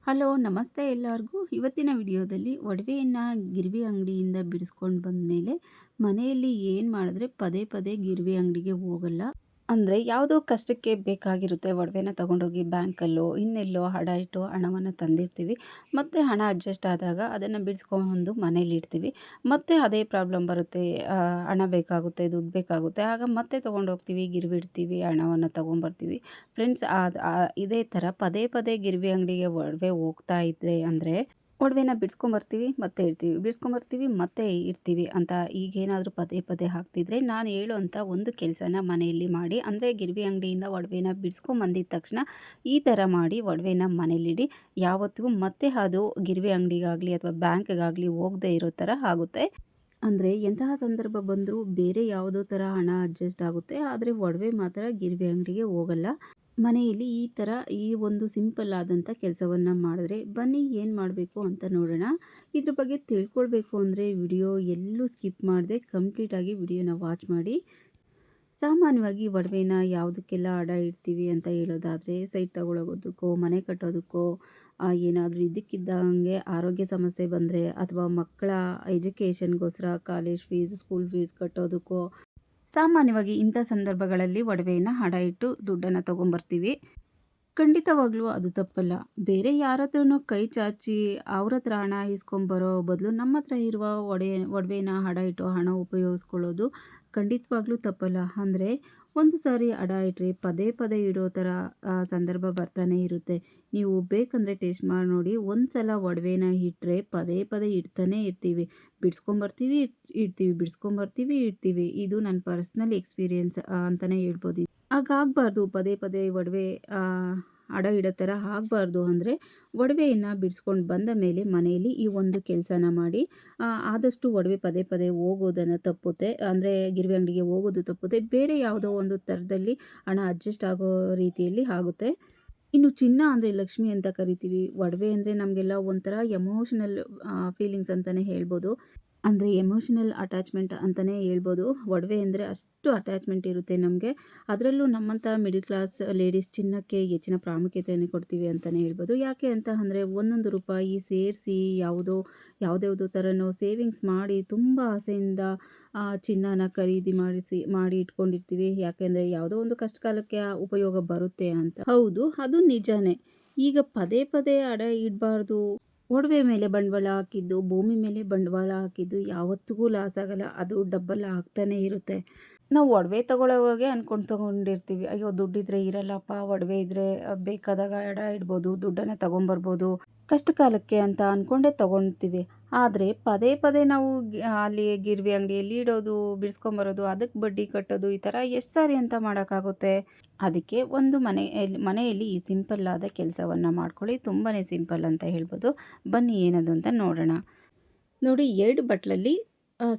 Hello ನಮಸ್ತೆ ಎಲ್ಲರಿಗೂ. ಇವತ್ತಿನ ವಿಡಿಯೋದಲ್ಲಿ ಒಡವೆಯನ್ನು ಗಿರ್ವಿ ಅಂಗಡಿಯಿಂದ ಬಿಡಿಸ್ಕೊಂಡು ಬಂದಮೇಲೆ ಮನೆಯಲ್ಲಿ ಏನು ಮಾಡಿದ್ರೆ ಪದೇ ಪದೇ ಗಿರ್ವಿ ಅಂಗಡಿಗೆ ಹೋಗಲ್ಲ. ಅಂದರೆ ಯಾವುದೋ ಕಷ್ಟಕ್ಕೆ ಬೇಕಾಗಿರುತ್ತೆ ಒಡವೆನ ತಗೊಂಡೋಗಿ ಬ್ಯಾಂಕಲ್ಲೋ ಇನ್ನೆಲ್ಲೋ ಹಡ ಇಟ್ಟು ಹಣವನ್ನು ತಂದಿರ್ತೀವಿ. ಮತ್ತು ಹಣ ಅಡ್ಜಸ್ಟ್ ಆದಾಗ ಅದನ್ನು ಬಿಡಿಸ್ಕೊಂಡು ಮನೇಲಿ ಇಡ್ತೀವಿ. ಮತ್ತೆ ಅದೇ ಪ್ರಾಬ್ಲಮ್ ಬರುತ್ತೆ. ಹಣ ಬೇಕಾಗುತ್ತೆ, ದುಡ್ಡು ಬೇಕಾಗುತ್ತೆ. ಆಗ ಮತ್ತೆ ತೊಗೊಂಡೋಗ್ತೀವಿ, ಗಿರ್ವಿ ಇಡ್ತೀವಿ, ಹಣವನ್ನು ತೊಗೊಂಬರ್ತೀವಿ. ಫ್ರೆಂಡ್ಸ್, ಇದೇ ಥರ ಪದೇ ಪದೇ ಗಿರ್ವಿ ಅಂಗಡಿಗೆ ಒಡವೆ ಹೋಗ್ತಾ ಇದ್ರೆ ಅಂದರೆ ಒಡವೆನ ಬಿಡಿಸ್ಕೊಂಬರ್ತೀವಿ ಮತ್ತೆ ಇಡ್ತೀವಿ, ಬಿಡಿಸ್ಕೊಂಬರ್ತೀವಿ ಮತ್ತೆ ಇಡ್ತೀವಿ ಅಂತ ಈಗೇನಾದರೂ ಪದೇ ಪದೇ ಹಾಕ್ತಿದ್ರೆ ನಾನು ಹೇಳುವಂಥ ಒಂದು ಕೆಲಸನ ಮನೆಯಲ್ಲಿ ಮಾಡಿ. ಅಂದರೆ ಗಿರ್ವಿ ಅಂಗಡಿಯಿಂದ ಒಡವೆನ ಬಿಡಿಸ್ಕೊಂಬಂದಿದ ತಕ್ಷಣ ಈ ಥರ ಮಾಡಿ ಒಡವೆನ ಮನೇಲಿಡಿ. ಯಾವತ್ತಿಗೂ ಮತ್ತೆ ಅದು ಗಿರ್ವಿ ಅಂಗಡಿಗಾಗಲಿ ಅಥವಾ ಬ್ಯಾಂಕ್ಗಾಗಲಿ ಹೋಗದೇ ಇರೋ ಥರ ಆಗುತ್ತೆ. ಅಂದರೆ ಎಂತಹ ಸಂದರ್ಭ ಬಂದರೂ ಬೇರೆ ಯಾವುದೋ ಥರ ಹಣ ಅಡ್ಜಸ್ಟ್ ಆಗುತ್ತೆ, ಆದರೆ ಒಡವೆ ಮಾತ್ರ ಗಿರ್ವಿ ಅಂಗಡಿಗೆ ಹೋಗಲ್ಲ. ಮನೆಯಲ್ಲಿ ಈ ಥರ ಈ ಒಂದು ಸಿಂಪಲ್ ಆದಂಥ ಕೆಲಸವನ್ನು ಮಾಡಿದ್ರೆ ಬನ್ನಿ ಏನು ಮಾಡಬೇಕು ಅಂತ ನೋಡೋಣ. ಇದ್ರ ಬಗ್ಗೆ ತಿಳ್ಕೊಳ್ಬೇಕು ಅಂದರೆ ವಿಡಿಯೋ ಎಲ್ಲೂ ಸ್ಕಿಪ್ ಮಾಡದೆ ಕಂಪ್ಲೀಟಾಗಿ ವಿಡಿಯೋನ ವಾಚ್ ಮಾಡಿ. ಸಾಮಾನ್ಯವಾಗಿ ಒಡವೆನ ಯಾವುದಕ್ಕೆಲ್ಲ ಅಡ ಇಡ್ತೀವಿ ಅಂತ ಹೇಳೋದಾದರೆ ಸೈಟ್ ತಗೊಳ್ಳೋದಕ್ಕೋ, ಮನೆ ಕಟ್ಟೋದಕ್ಕೋ, ಏನಾದರೂ ಇದ್ದಕ್ಕಿದ್ದಂಗೆ ಆರೋಗ್ಯ ಸಮಸ್ಯೆ ಬಂದರೆ ಅಥವಾ ಮಕ್ಕಳ ಎಜುಕೇಷನ್ಗೋಸ್ಕರ ಕಾಲೇಜ್ ಫೀಸ್, ಸ್ಕೂಲ್ ಫೀಸ್ ಕಟ್ಟೋದಕ್ಕೋ ಸಾಮಾನ್ಯವಾಗಿ ಇಂಥ ಸಂದರ್ಭಗಳಲ್ಲಿ ಒಡವೆಯನ್ನು ಅಡ ಇಟ್ಟು ದುಡ್ಡನ್ನು ತೊಗೊಂಬರ್ತೀವಿ. ಖಂಡಿತವಾಗ್ಲೂ ಅದು ತಪ್ಪಲ್ಲ. ಬೇರೆ ಯಾರ ಹತ್ರನೋ ಕೈ ಚಾಚಿ ಅವ್ರ ಹತ್ರ ಹಣ ಇಸ್ಕೊಂಬರೋ ಬದಲು ನಮ್ಮ ಹತ್ರ ಇರುವ ಒಡವೆನ ಅಡ ಇಟ್ಟು ಹಣ ಉಪಯೋಗಿಸ್ಕೊಳ್ಳೋದು ಖಂಡಿತವಾಗ್ಲೂ ತಪ್ಪಲ್ಲ. ಅಂದರೆ ಒಂದು ಸಾರಿ ಅಡ ಇಟ್ಟರೆ ಪದೇ ಪದೇ ಇಡೋ ಥರ ಸಂದರ್ಭ ಬರ್ತಾನೆ ಇರುತ್ತೆ. ನೀವು ಬೇಕಂದರೆ ಟೇಸ್ಟ್ ಮಾಡಿ ನೋಡಿ. ಒಂದು ಸಲ ಒಡವೆನ ಇಟ್ಟರೆ ಪದೇ ಪದೇ ಇಡ್ತಾನೆ ಇರ್ತೀವಿ. ಬಿಡಿಸ್ಕೊಂಬರ್ತೀವಿ, ಇಡ್ತೀವಿ, ಬಿಡಿಸ್ಕೊಂಬರ್ತೀವಿ, ಇಡ್ತೀವಿ. ಇದು ನನ್ನ ಪರ್ಸ್ನಲ್ ಎಕ್ಸ್ಪೀರಿಯೆನ್ಸ್ ಅಂತಲೇ ಹೇಳ್ಬೋದು. ಹಾಗಾಗಬಾರ್ದು. ಪದೇ ಪದೇ ಒಡವೆ ಅಡ ಇಡೋ ಥರ ಆಗಬಾರ್ದು. ಅಂದರೆ ಒಡವೆಯನ್ನು ಬಿಡಿಸ್ಕೊಂಡು ಬಂದ ಮೇಲೆ ಮನೆಯಲ್ಲಿ ಈ ಒಂದು ಕೆಲಸನ ಮಾಡಿ. ಆದಷ್ಟು ಒಡವೆ ಪದೇ ಪದೇ ಹೋಗೋದನ್ನು ತಪ್ಪುತ್ತೆ. ಅಂದರೆ ಗಿರ್ವಿ ಅಂಗಡಿಗೆ ಹೋಗೋದು ತಪ್ಪುತ್ತೆ. ಬೇರೆ ಯಾವುದೋ ಒಂದು ಥರದಲ್ಲಿ ಹಣ ಅಡ್ಜಸ್ಟ್ ಆಗೋ ರೀತಿಯಲ್ಲಿ ಆಗುತ್ತೆ. ಇನ್ನು ಚಿನ್ನ ಅಂದರೆ ಲಕ್ಷ್ಮಿ ಅಂತ ಕರಿತೀವಿ. ಒಡವೆ ಅಂದರೆ ನಮಗೆಲ್ಲ ಒಂಥರ ಎಮೋಷನಲ್ ಫೀಲಿಂಗ್ಸ್ ಅಂತಲೇ ಹೇಳ್ಬೋದು. ಅಂದರೆ ಎಮೋಷನಲ್ ಅಟ್ಯಾಚ್ಮೆಂಟ್ ಅಂತಲೇ ಹೇಳ್ಬೋದು. ಒಡವೆ ಅಂದರೆ ಅಷ್ಟು ಅಟ್ಯಾಚ್ಮೆಂಟ್ ಇರುತ್ತೆ ನಮಗೆ. ಅದರಲ್ಲೂ ನಮ್ಮಂಥ ಮಿಡಲ್ ಕ್ಲಾಸ್ ಲೇಡೀಸ್ ಚಿನ್ನಕ್ಕೆ ಹೆಚ್ಚಿನ ಪ್ರಾಮುಖ್ಯತೆಯನ್ನು ಕೊಡ್ತೀವಿ ಅಂತಲೇ ಹೇಳ್ಬೋದು. ಯಾಕೆ ಅಂತ ಅಂದರೆ ಒಂದೊಂದು ರೂಪಾಯಿ ಸೇರಿಸಿ ಯಾವುದ್ಯಾವುದೋ ಥರನೋ ಸೇವಿಂಗ್ಸ್ ಮಾಡಿ ತುಂಬ ಆಸೆಯಿಂದ ಚಿನ್ನನ ಖರೀದಿ ಮಾಡಿ ಇಟ್ಕೊಂಡಿರ್ತೀವಿ. ಯಾಕೆಂದರೆ ಯಾವುದೋ ಒಂದು ಕಷ್ಟ ಕಾಲಕ್ಕೆ ಉಪಯೋಗ ಬರುತ್ತೆ ಅಂತ. ಹೌದು, ಅದು ನಿಜಾನೇ. ಈಗ ಪದೇ ಪದೇ ಅಡ ಇಡಬಾರ್ದು. ಒಡವೆ ಮೇಲೆ ಬಂಡವಾಳ ಹಾಕಿದ್ದು, ಭೂಮಿ ಮೇಲೆ ಬಂಡವಾಳ ಹಾಕಿದ್ದು ಯಾವತ್ತಿಗೂ ಲಾಸ್ ಆಗಲ್ಲ. ಅದು ಡಬ್ಬಲ್ ಆಗ್ತಾನೆ ಇರುತ್ತೆ. ನಾವು ಒಡವೆ ತಗೊಳ್ಳೋವಾಗೆ ತಗೊಂಡಿರ್ತೀವಿ, ಅಯ್ಯೋ ದುಡ್ಡಿದ್ರೆ ಇರಲ್ಲಪ್ಪ, ಒಡವೆ ಇದ್ದರೆ ಬೇಕಾದಾಗ ಅಡ ಇಡ್ಬೋದು, ದುಡ್ಡನ್ನು ತಗೊಂಬರ್ಬೋದು ಕಷ್ಟ ಕಾಲಕ್ಕೆ ಅಂತ ಅಂದ್ಕೊಂಡೇ ತೊಗೊಳ್ತೀವಿ. ಆದರೆ ಪದೇ ಪದೇ ನಾವು ಅಲ್ಲಿ ಗಿರ್ವಿ ಅಂಗಡಿಯಲ್ಲಿ ಇಡೋದು, ಬಿಡಿಸ್ಕೊಂಬರೋದು, ಅದಕ್ಕೆ ಬಡ್ಡಿ ಕಟ್ಟೋದು, ಈ ಥರ ಎಷ್ಟು ಸಾರಿ ಅಂತ ಮಾಡೋಕ್ಕಾಗುತ್ತೆ. ಅದಕ್ಕೆ ಒಂದು ಮನೆಯಲ್ಲಿ ಈ ಸಿಂಪಲ್ ಆದ ಕೆಲಸವನ್ನು ಮಾಡ್ಕೊಳ್ಳಿ. ತುಂಬಾ ಸಿಂಪಲ್ ಅಂತ ಹೇಳ್ಬೋದು. ಬನ್ನಿ ಏನದು ಅಂತ ನೋಡೋಣ. ನೋಡಿ, 2 ಬಟ್ಲಲ್ಲಿ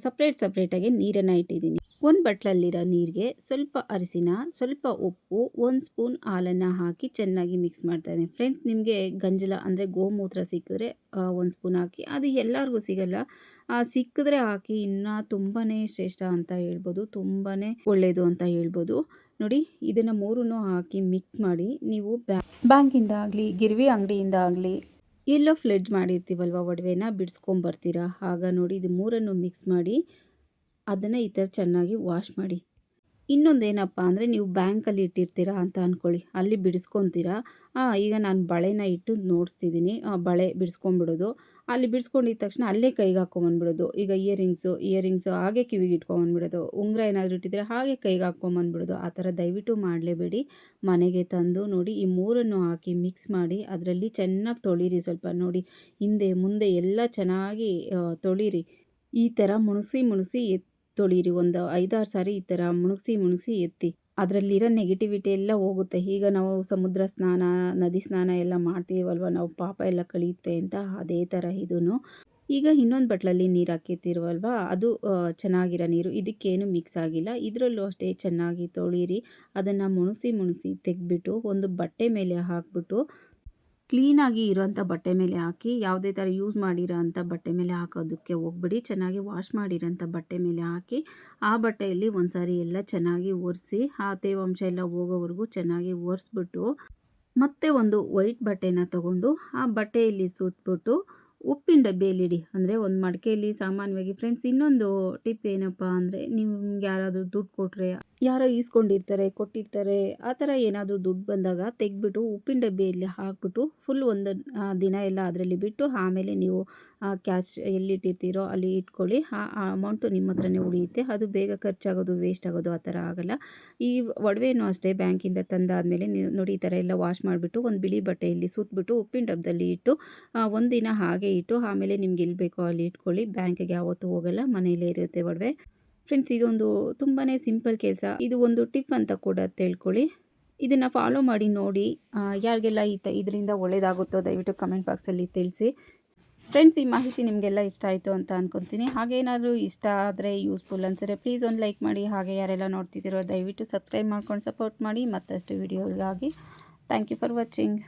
ಸಪ್ರೇಟಾಗಿ ನೀರನ್ನು ಇಟ್ಟಿದ್ದೀನಿ. ಒಂದು ಬಟ್ಲಲ್ಲಿರೋ ನೀರಿಗೆ ಸ್ವಲ್ಪ ಅರಿಶಿನ, ಸ್ವಲ್ಪ ಉಪ್ಪು, 1 ಸ್ಪೂನ್ ಹಾಲನ್ನು ಹಾಕಿ ಚೆನ್ನಾಗಿ ಮಿಕ್ಸ್ ಮಾಡ್ತಾಯಿದ್ದೀನಿ. ಫ್ರೆಂಡ್ಸ್, ನಿಮಗೆ ಗಂಜಲ ಅಂದರೆ ಗೋಮೂತ್ರ ಸಿಕ್ಕಿದ್ರೆ 1 ಸ್ಪೂನ್ ಹಾಕಿ. ಅದು ಎಲ್ಲರಿಗೂ ಸಿಗಲ್ಲ. ಸಿಕ್ಕಿದ್ರೆ ಹಾಕಿ, ಇನ್ನೂ ತುಂಬಾ ಶ್ರೇಷ್ಠ ಅಂತ ಹೇಳ್ಬೋದು, ತುಂಬಾ ಒಳ್ಳೆಯದು ಅಂತ ಹೇಳ್ಬೋದು. ನೋಡಿ, ಇದನ್ನು ಮೂರನ್ನು ಹಾಕಿ ಮಿಕ್ಸ್ ಮಾಡಿ ನೀವು ಬ್ಯಾಂಕಿಂದ ಆಗಲಿ ಗಿರ್ವಿ ಅಂಗಡಿಯಿಂದ ಆಗಲಿ ಎಲ್ಲೋ ಫ್ಲೆಡ್ಜ್ ಮಾಡಿರ್ತೀವಲ್ವ ಒಡವೆನ ಬಿಡಿಸ್ಕೊಂಬರ್ತೀರಾ. ಆಗ ನೋಡಿ, ಇದು ಮೂರನ್ನು ಮಿಕ್ಸ್ ಮಾಡಿ ಅದನ್ನು ಈ ಥರ ಚೆನ್ನಾಗಿ ವಾಶ್ ಮಾಡಿ. ಇನ್ನೊಂದೇನಪ್ಪ ಅಂದರೆ ನೀವು ಬ್ಯಾಂಕಲ್ಲಿ ಇಟ್ಟಿರ್ತೀರಾ ಅಂತ ಅಂದ್ಕೊಳ್ಳಿ, ಅಲ್ಲಿ ಬಿಡಿಸ್ಕೊತೀರಾ. ಈಗ ನಾನು ಬಳೆನ ಇಟ್ಟು ನೋಡಿಸ್ತಿದ್ದೀನಿ. ಬಳೆ ಬಿಡಿಸ್ಕೊಂಬಿಡೋದು, ಅಲ್ಲಿ ಬಿಡಿಸ್ಕೊಂಡಿದ್ದ ತಕ್ಷಣ ಅಲ್ಲೇ ಕೈಗೆ ಹಾಕ್ಕೊಂಬಂದ್ಬಿಡೋದು. ಈಗ ಇಯರಿಂಗ್ಸು ಹಾಗೆ ಕಿವಿಗೆ ಇಟ್ಕೊಂಬಂದ್ಬಿಡೋದು. ಉಂಗುರ ಏನಾದರೂ ಇಟ್ಟಿದ್ರೆ ಹಾಗೆ ಕೈಗೆ ಹಾಕ್ಕೊಂಬಂದ್ಬಿಡೋದು. ಆ ಥರ ದಯವಿಟ್ಟು ಮಾಡಲೇಬೇಡಿ. ಮನೆಗೆ ತಂದು ನೋಡಿ, ಈ ಮೂರನ್ನು ಹಾಕಿ ಮಿಕ್ಸ್ ಮಾಡಿ ಅದರಲ್ಲಿ ಚೆನ್ನಾಗಿ ತೊಳಿರಿ. ಸ್ವಲ್ಪ ನೋಡಿ, ಹಿಂದೆ ಮುಂದೆ ಎಲ್ಲ ಚೆನ್ನಾಗಿ ತೊಳಿರಿ. ಈ ಥರ ಮುಣಸಿ ತೊಳಿರಿ. ಒಂದು 5-6 ಸಾರಿ ಈ ಥರ ಮುಣುಗಿಸಿ ಎತ್ತಿ. ಅದರಲ್ಲಿರೋ ನೆಗೆಟಿವಿಟಿ ಎಲ್ಲ ಹೋಗುತ್ತೆ. ಈಗ ನಾವು ಸಮುದ್ರ ಸ್ನಾನ, ನದಿ ಸ್ನಾನ ಎಲ್ಲ ಮಾಡ್ತೀವಲ್ವ, ನಾವು ಪಾಪ ಎಲ್ಲ ಕಳೆಯುತ್ತೆ ಅಂತ, ಅದೇ ಥರ ಇದೂ. ಈಗ ಇನ್ನೊಂದು ಬಟ್ಲಲ್ಲಿ ನೀರು ಹಾಕಿರ್ತೀವಲ್ವ, ಅದು ಚೆನ್ನಾಗಿರೋ ನೀರು, ಇದಕ್ಕೇನು ಮಿಕ್ಸ್ ಆಗಿಲ್ಲ. ಇದರಲ್ಲೂ ಅಷ್ಟೇ ಚೆನ್ನಾಗಿ ತೊಳಿರಿ. ಅದನ್ನು ಮುಣುಸಿ ತೆಗೆದ್ಬಿಟ್ಟು ಒಂದು ಬಟ್ಟೆ ಮೇಲೆ ಹಾಕ್ಬಿಟ್ಟು ಕ್ಲೀನಾಗಿ ಇರೋಂಥ ಬಟ್ಟೆ ಮೇಲೆ ಹಾಕಿ, ಯಾವುದೇ ಥರ ಯೂಸ್ ಮಾಡಿರೋ ಅಂಥ ಬಟ್ಟೆ ಮೇಲೆ ಹಾಕೋದಕ್ಕೆ ಹೋಗ್ಬಿಡಿ. ಚೆನ್ನಾಗಿ ವಾಶ್ ಮಾಡಿರೋಂಥ ಬಟ್ಟೆ ಮೇಲೆ ಹಾಕಿ ಆ ಬಟ್ಟೆಯಲ್ಲಿ ಒಂದು ಸಾರಿ ಎಲ್ಲ ಚೆನ್ನಾಗಿ ಒರೆಸಿ, ಆ ತೇವಾಂಶ ಎಲ್ಲ ಹೋಗೋವರೆಗೂ ಚೆನ್ನಾಗಿ ಒರೆಸ್ಬಿಟ್ಟು ಮತ್ತೆ ಒಂದು ವೈಟ್ ಬಟ್ಟೆನ ತಗೊಂಡು ಆ ಬಟ್ಟೆಯಲ್ಲಿ ಸುತ್ಬಿಟ್ಟು ಉಪ್ಪಿನ ಡಬ್ಬಿಯಲ್ಲಿಡಿ. ಅಂದರೆ ಒಂದು ಮಡಿಕೆಯಲ್ಲಿ ಸಾಮಾನ್ಯವಾಗಿ ಫ್ರೆಂಡ್ಸ್ ಇನ್ನೊಂದು ಟಿಪ್ ಏನಪ್ಪ ಅಂದರೆ, ನಿಮ್ಗೆ ಯಾರಾದರೂ ದುಡ್ಡು ಕೊಟ್ಟರೆ, ಯಾರೋ ಈಸ್ಕೊಂಡಿರ್ತಾರೆ, ಕೊಟ್ಟಿರ್ತಾರೆ, ಆ ಥರ ಏನಾದರೂ ದುಡ್ಡು ಬಂದಾಗ ತೆಗೆದ್ಬಿಟ್ಟು ಉಪ್ಪಿನ ಡಬ್ಬಿಯಲ್ಲಿ ಹಾಕ್ಬಿಟ್ಟು ಫುಲ್ ಒಂದು ದಿನ ಎಲ್ಲ ಅದರಲ್ಲಿ ಬಿಟ್ಟು ಆಮೇಲೆ ನೀವು ಕ್ಯಾಶ್ ಎಲ್ಲಿಟ್ಟಿರ್ತೀರೋ ಅಲ್ಲಿ ಇಟ್ಕೊಳ್ಳಿ. ಆ ಅಮೌಂಟು ನಿಮ್ಮ ಹತ್ರನೇ ಉಳಿಯುತ್ತೆ. ಅದು ಬೇಗ ಖರ್ಚಾಗೋದು, ವೇಸ್ಟ್ ಆಗೋದು ಆ ಥರ ಆಗೋಲ್ಲ. ಈ ಒಡವೆನೂ ಅಷ್ಟೇ ಬ್ಯಾಂಕಿಂದ ತಂದಾದಮೇಲೆ ನೀವು ನೋಡಿ ಈ ಥರ ಎಲ್ಲ ವಾಶ್ ಮಾಡಿಬಿಟ್ಟು ಒಂದು ಬಿಳಿ ಬಟ್ಟೆಯಲ್ಲಿ ಸುತ್ತಬಿಟ್ಟು ಉಪ್ಪಿನ ಡಬ್ಬದಲ್ಲಿ ಇಟ್ಟು ಒಂದಿನ ಹಾಗೆ ಇಟ್ಟು ಆಮೇಲೆ ನಿಮ್ಗೆ ಎಲ್ಲಿ ಬೇಕೋ ಅಲ್ಲಿ ಇಟ್ಕೊಳ್ಳಿ. ಬ್ಯಾಂಕಿಗೆ ಯಾವತ್ತೂ ಹೋಗಲ್ಲ, ಮನೆಯಲ್ಲೇ ಇರುತ್ತೆ ಒಡವೆ. ಫ್ರೆಂಡ್ಸ್, ಇದೊಂದು ತುಂಬಾ ಸಿಂಪಲ್ ಕೆಲಸ. ಇದು ಒಂದು ಟಿಪ್ ಅಂತ ಕೂಡ ತಿಳ್ಕೊಳ್ಳಿ. ಇದನ್ನು ಫಾಲೋ ಮಾಡಿ ನೋಡಿ. ಯಾರಿಗೆಲ್ಲ ಇದರಿಂದ ಒಳ್ಳೆಯದಾಗುತ್ತೋ ದಯವಿಟ್ಟು ಕಮೆಂಟ್ ಬಾಕ್ಸಲ್ಲಿ ತಿಳಿಸಿ. ಫ್ರೆಂಡ್ಸ್, ಈ ಮಾಹಿತಿ ನಿಮಗೆಲ್ಲ ಇಷ್ಟ ಆಯಿತು ಅಂತ ಅಂದ್ಕೊತೀನಿ. ಹಾಗೇನಾದರೂ ಇಷ್ಟ ಆದರೆ, ಯೂಸ್ಫುಲ್ ಅನಿಸಿದ್ರೆ ಪ್ಲೀಸ್ ಒಂದು ಲೈಕ್ ಮಾಡಿ. ಹಾಗೆ ಯಾರೆಲ್ಲ ನೋಡ್ತಿದ್ದೀರೋ ದಯವಿಟ್ಟು ಸಬ್ಸ್ಕ್ರೈಬ್ ಮಾಡ್ಕೊಂಡು ಸಪೋರ್ಟ್ ಮಾಡಿ. ಮತ್ತಷ್ಟು ವಿಡಿಯೋಗಾಗಿ ಥ್ಯಾಂಕ್ ಯು ಫಾರ್ ವಾಚಿಂಗ್.